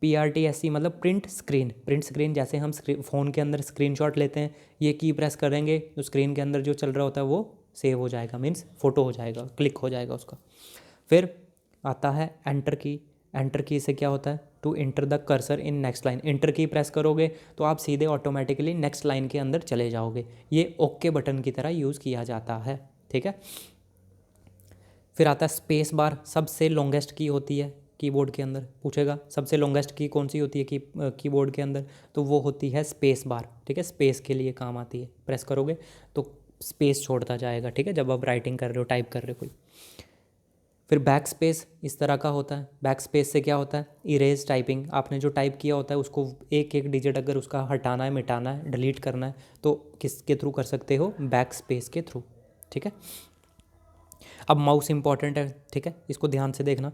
PRTSC मतलब प्रिंट स्क्रीन, जैसे हम फ़ोन के अंदर स्क्रीनशॉट लेते हैं, ये की प्रेस करेंगे तो स्क्रीन के अंदर जो चल रहा होता है वो सेव हो जाएगा, मीन्स फ़ोटो हो जाएगा, क्लिक हो जाएगा उसका। फिर आता है एंटर की से क्या होता है, to enter the cursor in next line. Enter की प्रेस करोगे तो आप सीधे ऑटोमेटिकली नेक्स्ट लाइन के अंदर चले जाओगे। ये ओके बटन की तरह यूज़ किया जाता है, ठीक है। फिर आता है स्पेस बार, सबसे लॉन्गेस्ट की होती है कीबोर्ड के अंदर, पूछेगा सबसे लॉन्गेस्ट की कौन सी होती है कीबोर्ड के अंदर, तो वो होती है स्पेस बार, ठीक है। स्पेस के लिए काम आती है, प्रेस करोगे तो स्पेस छोड़ता जाएगा, ठीक है, जब आप राइटिंग कर रहे हो, टाइप कर रहे हो कोई। फिर बैक स्पेस इस तरह का होता है। बैक स्पेस से क्या होता है, इरेज टाइपिंग, आपने जो टाइप किया होता है उसको एक एक डिजिट अगर उसका हटाना है, मिटाना है, डिलीट करना है तो किसके थ्रू कर सकते हो, बैक स्पेस के थ्रू, ठीक है। अब माउस इंपॉर्टेंट है, ठीक है, इसको ध्यान से देखना।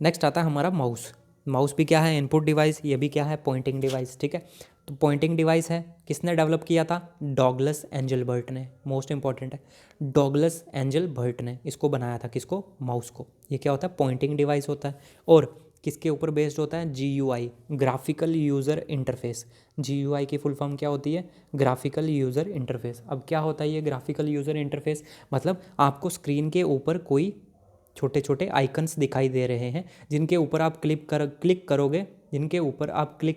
नेक्स्ट आता है हमारा माउस भी क्या है, इनपुट डिवाइस, ये भी क्या है, पॉइंटिंग डिवाइस, ठीक है। तो पॉइंटिंग डिवाइस है, किसने डेवलप किया था, डॉगलस एंजलबर्ट ने, मोस्ट इंपॉर्टेंट है, डॉगलस एंजलबर्ट ने इसको बनाया था, किसको, माउस को। ये क्या होता है, पॉइंटिंग डिवाइस होता है, और किसके ऊपर बेस्ड होता है, GUI, graphical user interface. GUI की फुल फॉर्म क्या होती है, ग्राफिकल यूज़र इंटरफेस। अब क्या होता है ये ग्राफिकल यूज़र इंटरफेस, मतलब आपको स्क्रीन के ऊपर कोई छोटे छोटे आइकन्स दिखाई दे रहे हैं, जिनके ऊपर आप क्लिक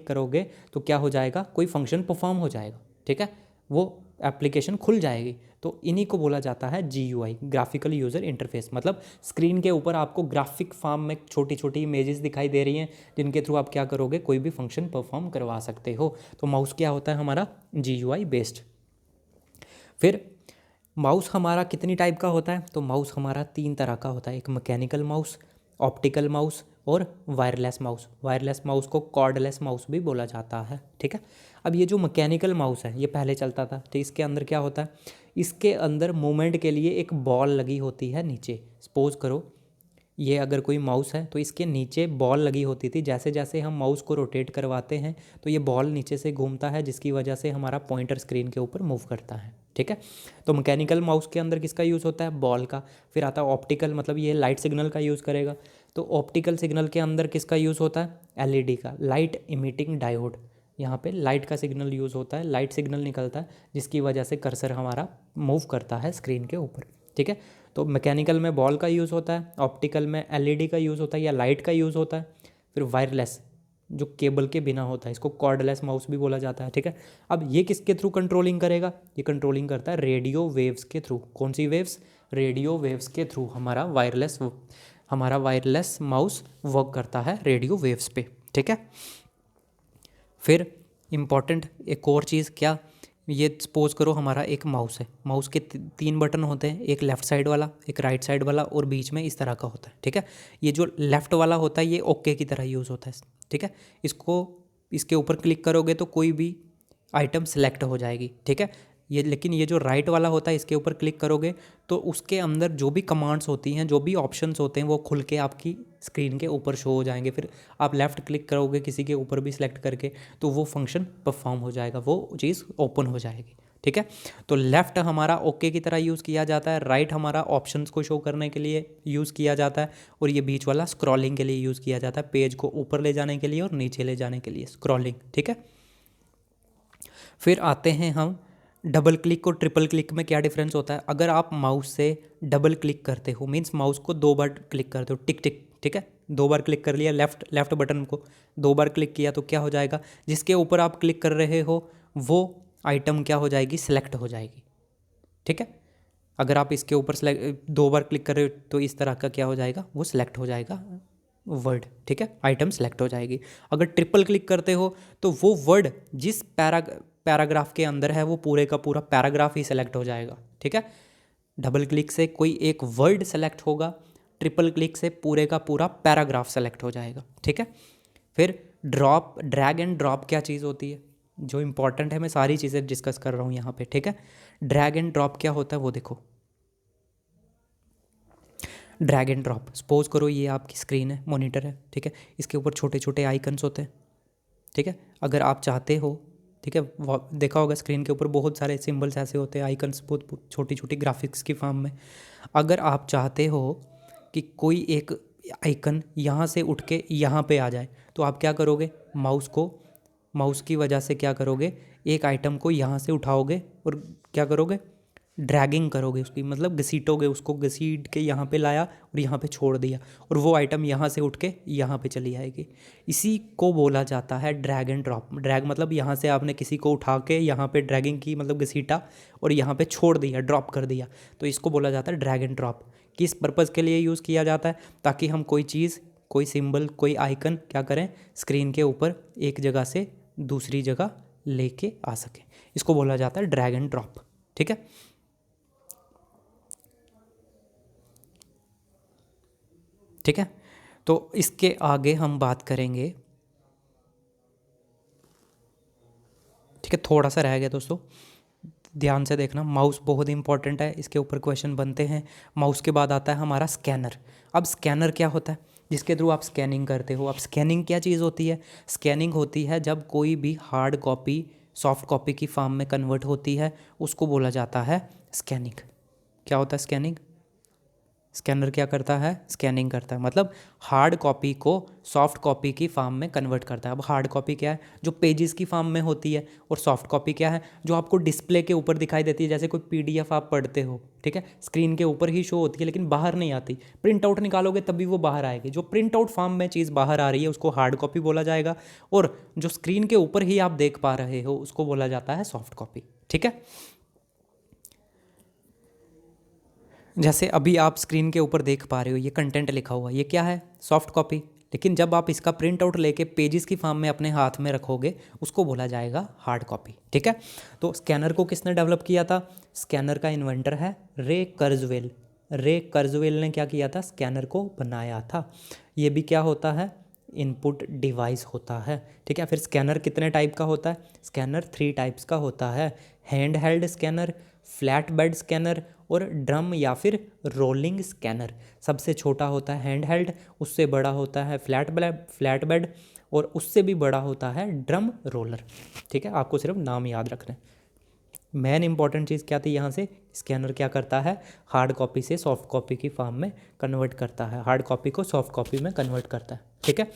करोगे तो क्या हो जाएगा, कोई फंक्शन परफॉर्म हो जाएगा, ठीक है, वो एप्लीकेशन खुल जाएगी। तो इन्हीं को बोला जाता है GUI, ग्राफिकल यूज़र इंटरफेस। मतलब स्क्रीन के ऊपर आपको ग्राफिक फॉर्म में छोटी छोटी इमेजेस दिखाई दे रही हैं, जिनके थ्रू आप क्या करोगे, कोई भी फंक्शन परफॉर्म करवा सकते हो। तो माउस क्या होता है हमारा, GUI बेस्ड। फिर माउस हमारा कितनी टाइप का होता है, तो माउस हमारा 3 तरह का होता है, एक मैकेनिकल माउस, ऑप्टिकल माउस और वायरलेस माउस। वायरलेस माउस को कॉर्डलेस माउस भी बोला जाता है, ठीक है। अब ये जो मैकेनिकल माउस है ये पहले चलता था, तो इसके अंदर क्या होता है, इसके अंदर मूवमेंट के लिए एक बॉल लगी होती है नीचे। सपोज करो ये अगर कोई माउस है तो इसके नीचे बॉल लगी होती थी, जैसे जैसे हम माउस को रोटेट करवाते हैं तो ये बॉल नीचे से घूमता है, जिसकी वजह से हमारा पॉइंटर स्क्रीन के ऊपर मूव करता है। ठीक है, तो मैकेनिकल माउस के अंदर किसका यूज़ होता है, बॉल का। फिर आता है ऑप्टिकल, मतलब ये लाइट सिग्नल का यूज़ करेगा, तो ऑप्टिकल सिग्नल के अंदर किसका यूज़ होता है, एलईडी का, लाइट इमिटिंग डायोड। यहाँ पे लाइट का सिग्नल यूज़ होता है, लाइट सिग्नल निकलता है जिसकी वजह से कर्सर हमारा मूव करता है स्क्रीन के ऊपर। ठीक है, तो मैकेनिकल में बॉल का यूज़ होता है, ऑप्टिकल में एलईडी का यूज़ होता है या लाइट का यूज़ होता है। फिर वायरलेस जो केबल के बिना होता है, इसको कॉर्डलेस माउस भी बोला जाता है। ठीक है, अब ये किसके थ्रू कंट्रोलिंग करेगा, ये कंट्रोलिंग करता है रेडियो वेव्स के थ्रू। कौन सी वेव्स, रेडियो वेव्स के थ्रू हमारा वायरलेस माउस वर्क करता है रेडियो वेव्स पे। ठीक है, फिर इम्पॉर्टेंट एक और चीज़ क्या, ये सपोज करो हमारा एक माउस है, माउस के 3 बटन होते हैं, एक लेफ़्ट साइड वाला, एक राइट साइड वाला और बीच में इस तरह का होता है। ठीक है, ये जो लेफ़्ट वाला होता है ये ओके की तरह यूज़ होता है। ठीक है, इसके ऊपर क्लिक करोगे तो कोई भी आइटम सेलेक्ट हो जाएगी। ठीक है, लेकिन ये जो राइट वाला होता है इसके ऊपर क्लिक करोगे तो उसके अंदर जो भी कमांड्स होती हैं, जो भी ऑप्शंस होते हैं वो खुल के आपकी स्क्रीन के ऊपर शो हो जाएंगे। फिर आप लेफ़्ट क्लिक करोगे किसी के ऊपर भी सिलेक्ट करके तो वो फंक्शन परफॉर्म हो जाएगा, वो चीज़ ओपन हो जाएगी। ठीक है, तो लेफ़्ट हमारा ओके की तरह यूज़ किया जाता है, राइट हमारा ऑप्शंस को शो करने के लिए यूज़ किया जाता है, और ये बीच वाला स्क्रॉलिंग के लिए यूज़ किया जाता है, पेज को ऊपर ले जाने के लिए और नीचे ले जाने के लिए, स्क्रॉलिंग। ठीक है, फिर आते हैं हम डबल क्लिक और ट्रिपल क्लिक में क्या डिफरेंस होता है। अगर आप माउस से डबल क्लिक करते हो, मीन्स माउस को 2 बार क्लिक करते हो, टिक टिक, ठीक है, 2 बार क्लिक कर लिया, लेफ्ट बटन को 2 बार क्लिक किया तो क्या हो जाएगा, जिसके ऊपर आप क्लिक कर रहे हो वो आइटम क्या हो जाएगी, सिलेक्ट हो जाएगी। ठीक है, अगर आप इसके ऊपर 2 बार क्लिक कर रहे हो तो इस तरह का क्या हो जाएगा, वो सिलेक्ट हो जाएगा वर्ड। ठीक है, आइटम सेलेक्ट हो जाएगी। अगर ट्रिपल क्लिक करते हो तो वो वर्ड जिस पैराग्राफ के अंदर है वो पूरे का पूरा पैराग्राफ ही सेलेक्ट हो जाएगा। ठीक है, डबल क्लिक से कोई एक वर्ड सेलेक्ट होगा, ट्रिपल क्लिक से पूरे का पूरा पैराग्राफ सेलेक्ट हो जाएगा। ठीक है, फिर ड्रैग एंड ड्रॉप क्या चीज़ होती है, जो इंपॉर्टेंट है, मैं सारी चीज़ें डिस्कस कर रहा हूँ यहाँ पे। ठीक है, ड्रैग एंड ड्रॉप क्या होता है वो देखो। ड्रैग एंड ड्रॉप, सपोज करो ये आपकी स्क्रीन है, मॉनिटर है। ठीक है, इसके ऊपर छोटे छोटे आइकन्स होते हैं। ठीक है, अगर आप चाहते हो, ठीक है, देखा होगा स्क्रीन के ऊपर बहुत सारे सिंबल्स ऐसे होते हैं, आइकन्स, बहुत छोटी छोटी ग्राफिक्स की फॉर्म में। अगर आप चाहते हो कि कोई एक आइकन यहाँ से उठ के यहाँ पे आ जाए तो आप क्या करोगे, माउस की वजह से क्या करोगे, एक आइटम को यहाँ से उठाओगे और क्या करोगे, ड्रैगिंग करोगे उसकी, मतलब घसीटोगे उसको, घसीट के यहाँ पे लाया और यहाँ पे छोड़ दिया और वो आइटम यहाँ से उठ के यहाँ पे चली आएगी। इसी को बोला जाता है ड्रैग एंड ड्रॉप। ड्रैग मतलब यहाँ से आपने किसी को उठा के यहाँ पे ड्रैगिंग की, मतलब घसीटा और यहाँ पे छोड़ दिया, ड्रॉप कर दिया, तो इसको बोला जाता है ड्रैग एंड ड्रॉप। किस पर्पज़ के लिए यूज़ किया जाता है, ताकि हम कोई चीज़, कोई सिंबल, कोई आइकन क्या करें, स्क्रीन के ऊपर एक जगह से दूसरी जगह लेके आ सकें। इसको बोला जाता है ड्रैग एंड ड्रॉप। ठीक है, ठीक है, तो इसके आगे हम बात करेंगे। ठीक है, थोड़ा सा रह गया दोस्तों, ध्यान से देखना, माउस बहुत इंपॉर्टेंट है, इसके ऊपर क्वेश्चन बनते हैं। माउस के बाद आता है हमारा स्कैनर। अब स्कैनर क्या होता है, जिसके थ्रू आप स्कैनिंग करते हो। अब स्कैनिंग क्या चीज़ होती है, स्कैनिंग होती है जब कोई भी हार्ड कॉपी सॉफ्ट कॉपी की फॉर्म में कन्वर्ट होती है, उसको बोला जाता है स्कैनिंग। क्या होता है स्कैनिंग, स्कैनर क्या करता है, स्कैनिंग करता है, मतलब हार्ड कॉपी को सॉफ्ट कॉपी की फॉर्म में कन्वर्ट करता है। अब हार्ड कॉपी क्या है, जो पेजेस की फॉर्म में होती है, और सॉफ्ट कॉपी क्या है, जो आपको डिस्प्ले के ऊपर दिखाई देती है। जैसे कोई पीडीएफ आप पढ़ते हो, ठीक है, स्क्रीन के ऊपर ही शो होती है लेकिन बाहर नहीं आती, प्रिंट आउट निकालोगे तभी वो बाहर आएगी। जो प्रिंट आउट फॉर्म में चीज़ बाहर आ रही है उसको हार्ड कॉपी बोला जाएगा, और जो स्क्रीन के ऊपर ही आप देख पा रहे हो उसको बोला जाता है सॉफ्ट कॉपी। ठीक है, जैसे अभी आप स्क्रीन के ऊपर देख पा रहे हो ये कंटेंट लिखा हुआ, ये क्या है, सॉफ्ट कॉपी। लेकिन जब आप इसका प्रिंट आउट लेके पेजेस की फॉर्म में अपने हाथ में रखोगे उसको बोला जाएगा हार्ड कॉपी। ठीक है, तो स्कैनर को किसने डेवलप किया था, स्कैनर का इन्वेंटर है रे कर्जवेल। रे कर्जवेल ने क्या किया था, स्कैनर को बनाया था। ये भी क्या होता है, इनपुट डिवाइस होता है। ठीक है, फिर स्कैनर कितने टाइप का होता है, स्कैनर 3 टाइप्स का होता है, hand held scanner, flat bed scanner और ड्रम या फिर रोलिंग स्कैनर। सबसे छोटा होता है हैंड हेल्ड, उससे बड़ा होता है फ्लैट बेड, और उससे भी बड़ा होता है ड्रम रोलर। ठीक है, आपको सिर्फ नाम याद रखना है। मेन इंपॉर्टेंट चीज़ क्या थी यहाँ से, स्कैनर क्या करता है, हार्ड कॉपी से सॉफ्ट कॉपी की फॉर्म में कन्वर्ट करता है, हार्ड कॉपी को सॉफ्ट कॉपी में कन्वर्ट करता है। ठीक है,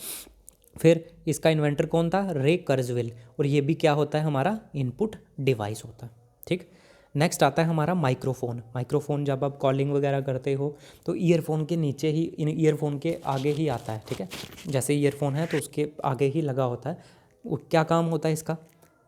फिर इसका इन्वेंटर कौन था, रे कर्जवेल, और ये भी क्या होता है, हमारा इनपुट डिवाइस होता है। ठीक, नेक्स्ट आता है हमारा माइक्रोफोन। माइक्रोफोन जब आप कॉलिंग वगैरह करते हो तो ईयरफोन के नीचे ही, इन ईयरफोन के आगे ही आता है। ठीक है, जैसे ईयरफोन है तो उसके आगे ही लगा होता है। क्या काम होता है इसका,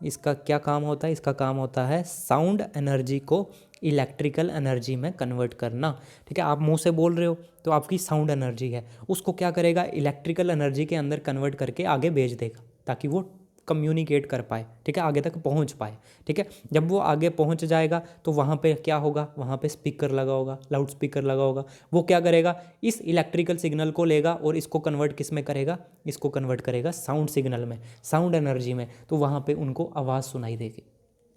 इसका क्या काम होता है, इसका काम होता है साउंड एनर्जी को इलेक्ट्रिकल एनर्जी में कन्वर्ट करना। ठीक है, आप मुंह से बोल रहे हो तो आपकी साउंड एनर्जी है, उसको क्या करेगा, इलेक्ट्रिकल एनर्जी के अंदर कन्वर्ट करके आगे भेज देगा ताकि वो कम्युनिकेट कर पाए। ठीक है, आगे तक पहुंच पाए। ठीक है, जब वो आगे पहुंच जाएगा तो वहाँ पे क्या होगा, वहाँ पे स्पीकर लगा होगा, लाउड स्पीकर लगा होगा। वो क्या करेगा, इस इलेक्ट्रिकल सिग्नल को लेगा और इसको कन्वर्ट किस में करेगा, इसको कन्वर्ट करेगा साउंड सिग्नल में, साउंड एनर्जी में। तो वहाँ पे उनको आवाज़ सुनाई देगी।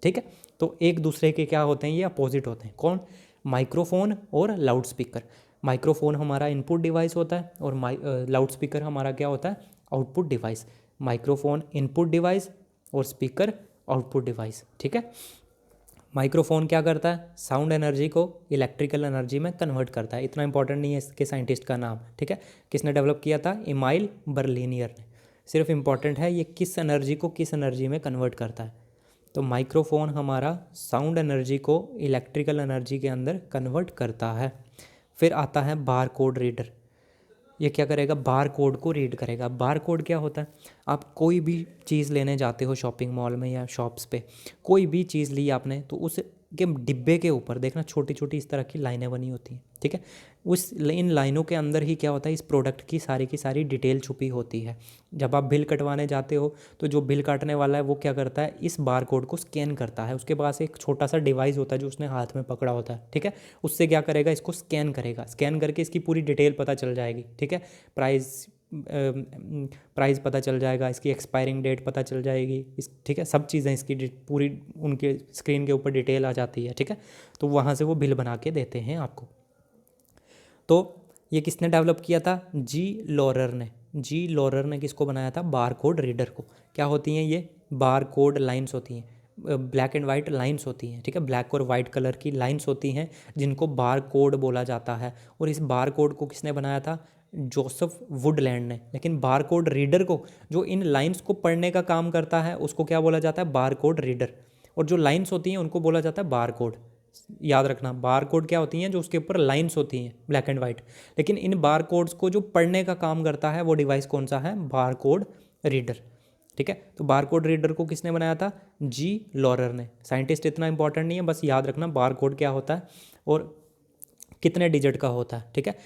ठीक है, तो एक दूसरे के क्या होते हैं, ये अपोजिट होते हैं। कौन, माइक्रोफोन और लाउड स्पीकर। माइक्रोफोन हमारा इनपुट डिवाइस होता है और लाउड स्पीकर हमारा क्या होता है, output device. Microphone input device और स्पीकर आउटपुट डिवाइस। ठीक है, माइक्रोफोन क्या करता है, साउंड एनर्जी को इलेक्ट्रिकल एनर्जी में कन्वर्ट करता है। इतना इंपॉर्टेंट नहीं है इसके साइंटिस्ट का नाम। ठीक है, किसने डेवलप किया था, इमाइल बर्लिनियर ने। सिर्फ इंपॉर्टेंट है ये किस एनर्जी को किस एनर्जी में कन्वर्ट करता है। तो माइक्रोफोन हमारा साउंड एनर्जी को इलेक्ट्रिकल एनर्जी के अंदर कन्वर्ट करता है। फिर आता है बार कोड रीडर। ये क्या करेगा, बार कोड को रीड करेगा। बार कोड क्या होता है, आप कोई भी चीज़ लेने जाते हो शॉपिंग मॉल में या शॉप्स पे, कोई भी चीज़ ली आपने तो उस के डिब्बे के ऊपर देखना छोटी छोटी इस तरह की लाइनें बनी होती हैं। ठीक है, इन लाइनों के अंदर ही क्या होता है, इस प्रोडक्ट की सारी डिटेल छुपी होती है। जब आप बिल कटवाने जाते हो तो जो बिल काटने वाला है वो क्या करता है, इस बार कोड को स्कैन करता है। उसके पास एक छोटा सा डिवाइस होता है जो उसने हाथ में पकड़ा होता है। ठीक है, उससे क्या करेगा, इसको स्कैन करेगा, स्कैन करके इसकी पूरी डिटेल पता चल जाएगी। ठीक है, प्राइस पता चल जाएगा, इसकी एक्सपायरिंग डेट पता चल जाएगी, ठीक है, सब चीज़ें इसकी पूरी उनके स्क्रीन के ऊपर डिटेल आ जाती है। ठीक है, तो वहाँ से वो बिल बना के देते हैं आपको। तो ये किसने डेवलप किया था, जी लॉरर ने किसको बनाया था, बार कोड रीडर को। क्या होती हैं ये, बार कोड लाइन्स होती हैं, ब्लैक एंड वाइट लाइन्स होती हैं। ठीक है, ब्लैक और वाइट कलर की लाइन्स होती हैं जिनको बार कोड बोला जाता है। और इस बार कोड को किसने बनाया था, जोसेफ वुडलैंड ने। लेकिन बार कोड रीडर को, जो इन लाइन्स को पढ़ने का काम करता है, उसको क्या बोला जाता है, बार कोड रीडर। और जो लाइन्स होती हैं उनको बोला जाता है बार कोड। याद रखना, बार कोड क्या होती हैं, जो उसके ऊपर लाइन्स होती हैं ब्लैक एंड वाइट। लेकिन इन बार कोड्स को जो पढ़ने का काम करता है वो डिवाइस कौन सा है, बार कोड रीडर। ठीक है, तो बार कोड रीडर को किसने बनाया था, जी लॉरर ने। साइंटिस्ट इतना इंपॉर्टेंट नहीं है, बस याद रखना बार कोड क्या होता है और कितने डिजिट का होता है। ठीक है,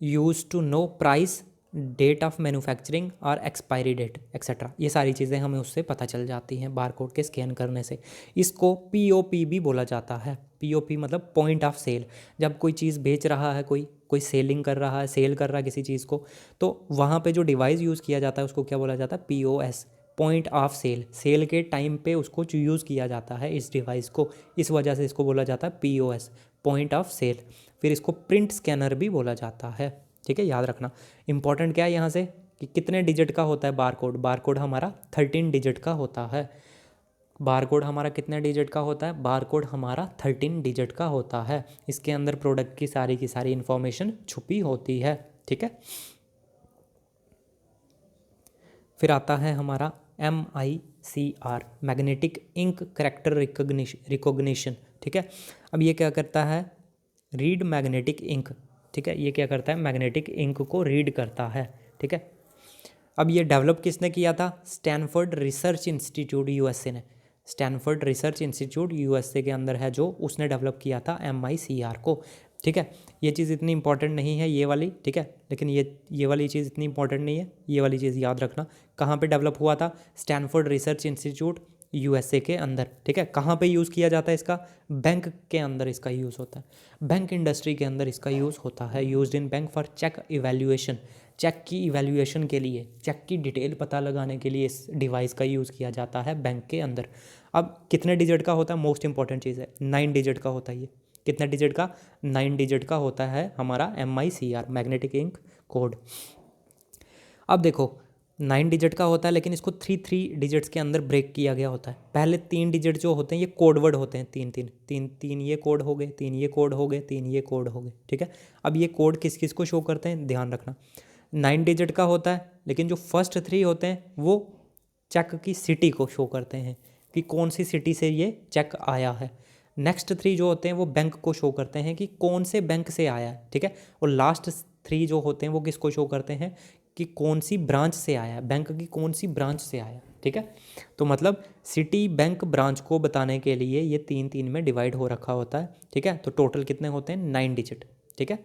use to know price, date of manufacturing और एक्सपायरी डेट एक्सेट्रा, ये सारी चीज़ें हमें उससे पता चल जाती हैं बार कोड के स्कैन करने से। इसको पीओपी भी बोला जाता है। पीओपी मतलब पॉइंट ऑफ सेल। जब कोई चीज़ बेच रहा है, कोई सेलिंग कर रहा है, सेल कर रहा है किसी चीज़ को, तो वहाँ पे जो डिवाइस यूज़ किया जाता है उसको क्या बोला जाता है, POS, point of sale. Sale के टाइम पे उसको यूज़ किया जाता है इस डिवाइस को, इस वजह से इसको बोला जाता है पीओएस, पॉइंट ऑफ सेल। फिर इसको प्रिंट स्कैनर भी बोला जाता है। ठीक है, याद रखना। इंपॉर्टेंट क्या है यहाँ से कि कितने डिजिट का होता है बार कोड। बार कोड हमारा 13 डिजिट का होता है। बार कोड हमारा कितने डिजिट का होता है, बार कोड हमारा 13 डिजिट का होता है। इसके अंदर प्रोडक्ट की सारी इन्फॉर्मेशन छुपी होती है। ठीक है, फिर आता है हमारा MICR, magnetic ink character recognition. ठीक है, अब ये क्या करता है, रीड मैग्नेटिक इंक। ठीक है, ये क्या करता है, मैग्नेटिक इंक को रीड करता है। ठीक है, अब ये डेवलप किसने किया था, स्टैनफोर्ड रिसर्च इंस्टीट्यूट यूएसए ने। स्टैनफोर्ड रिसर्च इंस्टीट्यूट यूएसए के अंदर है जो, उसने डेवलप किया था MICR को। ठीक है, ये चीज़ इतनी इंपॉर्टेंट नहीं है ये वाली। ठीक है, लेकिन ये वाली चीज़ इतनी इंपॉर्टेंट नहीं है, ये वाली चीज़ याद रखना। कहाँ पे डेवलप हुआ था, स्टैनफोर्ड रिसर्च इंस्टीट्यूट यूएसए के अंदर। ठीक है, कहाँ पे यूज़ किया जाता है इसका, बैंक के अंदर इसका यूज़ होता है, बैंक इंडस्ट्री के अंदर इसका यूज़ होता है। Used in bank for cheque evaluation, cheque की इवैल्यूएशन के लिए, चेक की डिटेल पता लगाने के लिए इस डिवाइस का यूज़ किया जाता है बैंक के अंदर। अब कितने डिजिट का होता है, मोस्ट इंपॉर्टेंट चीज़ है, 9 डिजिट का होता है ये। कितने डिजिट का, 9 डिजिट का होता है हमारा MICR, मैग्नेटिक इंक कोड। अब देखो 9 डिजिट का होता है, लेकिन इसको 3 डिजिट्स के अंदर ब्रेक किया गया होता है। पहले 3 डिजिट जो होते हैं ये कोड वर्ड होते हैं, तीन ये कोड हो गए, 3 ये कोड हो गए, 3 ये कोड हो गए, ठीक है। अब ये कोड किस किस को शो करते हैं, ध्यान रखना। 9 डिजिट का होता है, लेकिन जो फर्स्ट 3 होते हैं वो चेक की सिटी को शो करते हैं कि कौन सी सिटी से ये चेक आया है। नेक्स्ट 3 जो होते हैं वो बैंक को शो करते हैं कि कौन से बैंक से आया है, ठीक है। और लास्ट 3 जो होते हैं वो किसको शो करते हैं कि कौन सी ब्रांच से आया है, बैंक की कौन सी ब्रांच से आया, ठीक है। तो मतलब सिटी, बैंक, ब्रांच को बताने के लिए ये 3 में डिवाइड हो रखा होता है, ठीक है। तो टोटल कितने होते हैं, 9 डिजिट, ठीक है।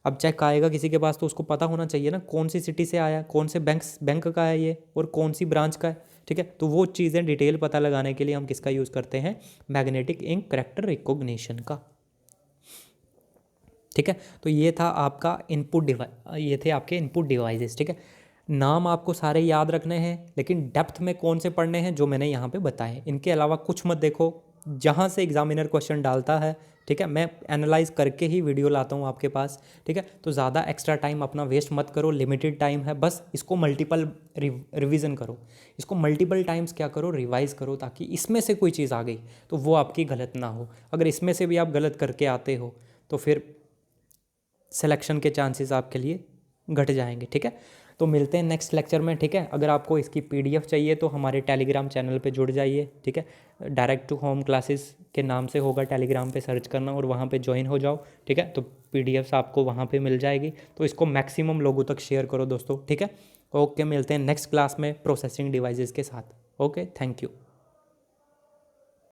अब चेक आएगा किसी के पास तो उसको पता होना चाहिए ना कौन सी सिटी से आया, कौन से बैंक का है ये, और कौन सी ब्रांच का है, ठीक है। तो वो चीज़ें डिटेल पता लगाने के लिए हम किसका यूज़ करते हैं, मैग्नेटिक इंक कैरेक्टर रिकॉग्निशन का, ठीक है। तो ये था आपका इनपुट डिवाइस, ये थे आपके इनपुट डिवाइसेस, ठीक है। नाम आपको सारे याद रखने हैं, लेकिन डेप्थ में कौन से पढ़ने हैं जो मैंने यहाँ पे बताए। इनके अलावा कुछ मत देखो, जहाँ से एग्जामिनर क्वेश्चन डालता है, ठीक है, मैं एनालाइज करके ही वीडियो लाता हूँ आपके पास, ठीक है। तो ज़्यादा एक्स्ट्रा टाइम अपना वेस्ट मत करो, लिमिटेड टाइम है, बस इसको मल्टीपल रिवीजन करो, इसको मल्टीपल टाइम्स क्या करो, रिवाइज करो, ताकि इसमें से कोई चीज़ आ गई तो वो आपकी गलत ना हो। अगर इसमें से भी आप गलत करके आते हो तो फिर सिलेक्शन के चांसेस आपके लिए घट जाएंगे, ठीक है। तो मिलते हैं नेक्स्ट लेक्चर में, ठीक है। अगर आपको इसकी PDF चाहिए तो हमारे टेलीग्राम चैनल पे जुड़ जाइए, ठीक है। डायरेक्ट टू होम क्लासेस के नाम से होगा, टेलीग्राम पे सर्च करना और वहाँ पे ज्वाइन हो जाओ, ठीक है। तो PDFs आपको वहाँ पे मिल जाएगी। तो इसको मैक्सिमम लोगों तक शेयर करो दोस्तों, ठीक है। ओके, मिलते हैं नेक्स्ट क्लास में प्रोसेसिंग डिवाइसेस के साथ। Okay, thank you.